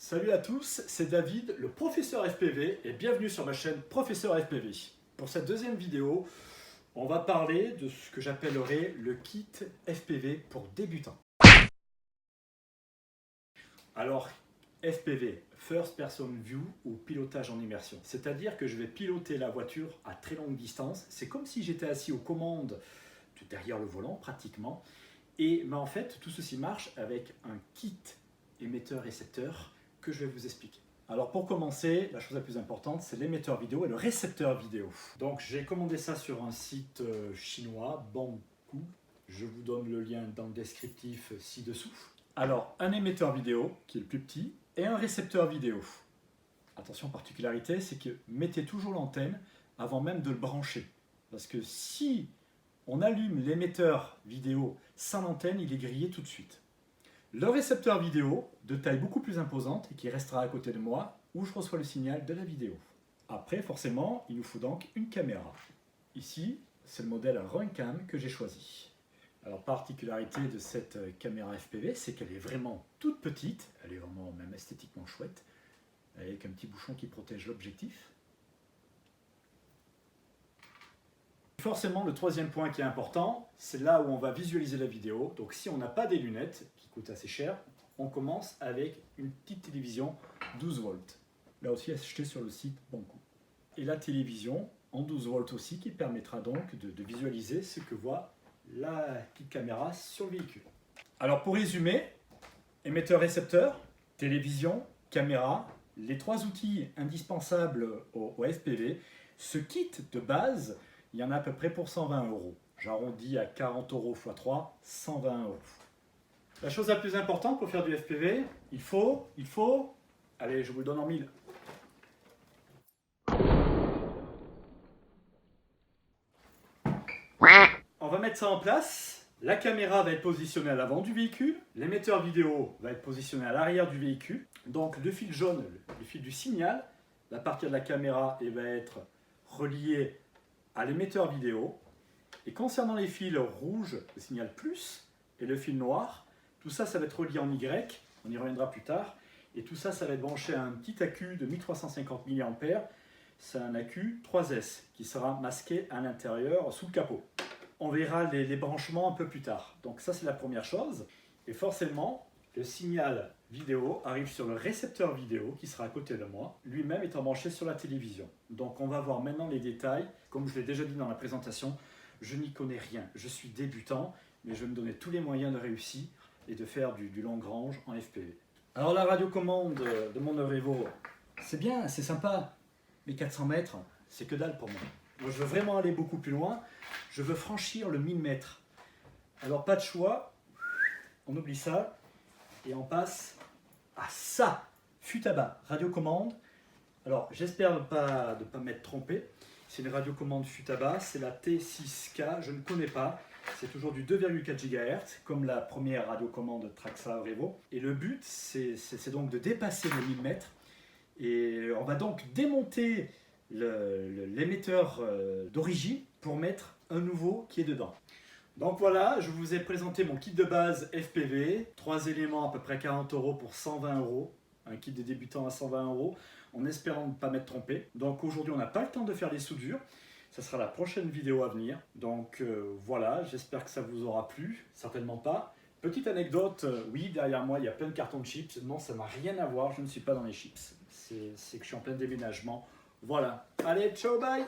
Salut à tous, c'est David, le professeur FPV, et bienvenue sur ma chaîne Professeur FPV. Pour cette deuxième vidéo, on va parler de ce que j'appellerais le kit FPV pour débutants. Alors, FPV, First Person View ou pilotage en immersion. C'est-à-dire que je vais piloter la voiture à très longue distance. C'est comme si j'étais assis aux commandes derrière le volant pratiquement. Mais en fait, tout ceci marche avec un kit émetteur-récepteur que je vais vous expliquer. Alors pour commencer, la chose la plus importante, c'est l'émetteur vidéo et le récepteur vidéo. Donc j'ai commandé ça sur un site chinois, Banggood. Je vous donne le lien dans le descriptif ci-dessous. Alors un émetteur vidéo, qui est le plus petit, et un récepteur vidéo. Attention, particularité, c'est que mettez toujours l'antenne avant même de le brancher. Parce que si on allume l'émetteur vidéo sans antenne, il est grillé tout de suite. Le récepteur vidéo, de taille beaucoup plus imposante et qui restera à côté de moi, où je reçois le signal de la vidéo. Après, forcément, il nous faut donc une caméra. Ici, c'est le modèle Runcam que j'ai choisi. Alors, particularité de cette caméra FPV, c'est qu'elle est vraiment toute petite, elle est vraiment même esthétiquement chouette, avec un petit bouchon qui protège l'objectif. Forcément, le troisième point qui est important, c'est là où on va visualiser la vidéo. Donc si on n'a pas des lunettes, qui coûtent assez cher, on commence avec une petite télévision 12 volts. Là aussi achetée sur le site Banggood. Et la télévision en 12 volts aussi, qui permettra donc de visualiser ce que voit la petite caméra sur le véhicule. Alors pour résumer, émetteur-récepteur, télévision, caméra, les trois outils indispensables au FPV. Ce kit de base, il y en a à peu près pour 120 €. J'arrondis à 40 € x 3, 120 €. La chose la plus importante pour faire du FPV, il faut, allez, je vous le donne en 1000. On va mettre ça en place. La caméra va être positionnée à l'avant du véhicule. L'émetteur vidéo va être positionné à l'arrière du véhicule. Donc le fil jaune, le fil du signal, va partir de la caméra et va être relié à l'émetteur vidéo. Et concernant les fils rouges, le signal plus, et le fil noir, tout ça, ça va être relié en Y, on y reviendra plus tard, et tout ça, ça va être branché à un petit accu de 1350 mAh, c'est un accu 3S, qui sera masqué à l'intérieur sous le capot. On verra les branchements un peu plus tard. Donc ça, c'est la première chose, et forcément, le signal vidéo arrive sur le récepteur vidéo qui sera à côté de moi, lui-même étant branché sur la télévision. Donc on va voir maintenant les détails. Comme je l'ai déjà dit dans la présentation, je n'y connais rien. Je suis débutant, mais je vais me donner tous les moyens de réussir et de faire du Lagrange en FPV. Alors la radiocommande de mon Evo, c'est bien, c'est sympa, mais 400 mètres, c'est que dalle pour moi. Moi je veux vraiment aller beaucoup plus loin, je veux franchir le 1000 mètres. Alors pas de choix, on oublie ça. Et on passe à ça, Futaba, radiocommande. Alors j'espère ne pas m'être trompé. C'est une radiocommande Futaba, c'est la T6K, je ne connais pas. C'est toujours du 2,4 GHz, comme la première radiocommande Traxa Revo. Et le but, c'est donc de dépasser les 1000 mètres. Et on va donc démonter l'émetteur d'origine pour mettre un nouveau qui est dedans. Donc voilà, je vous ai présenté mon kit de base FPV, 3 éléments à peu près 40 € pour 120 €, un kit de débutant à 120 €, en espérant ne pas m'être trompé. Donc aujourd'hui on n'a pas le temps de faire les soudures, ça sera la prochaine vidéo à venir. Donc voilà, j'espère que ça vous aura plu, certainement pas. Petite anecdote, oui, derrière moi il y a plein de cartons de chips, non ça n'a rien à voir, je ne suis pas dans les chips, c'est que je suis en plein déménagement. Voilà, allez, ciao, bye.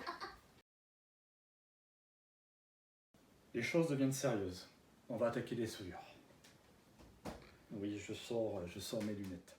Les choses deviennent sérieuses. On va attaquer les soudures. Oui, je sors mes lunettes.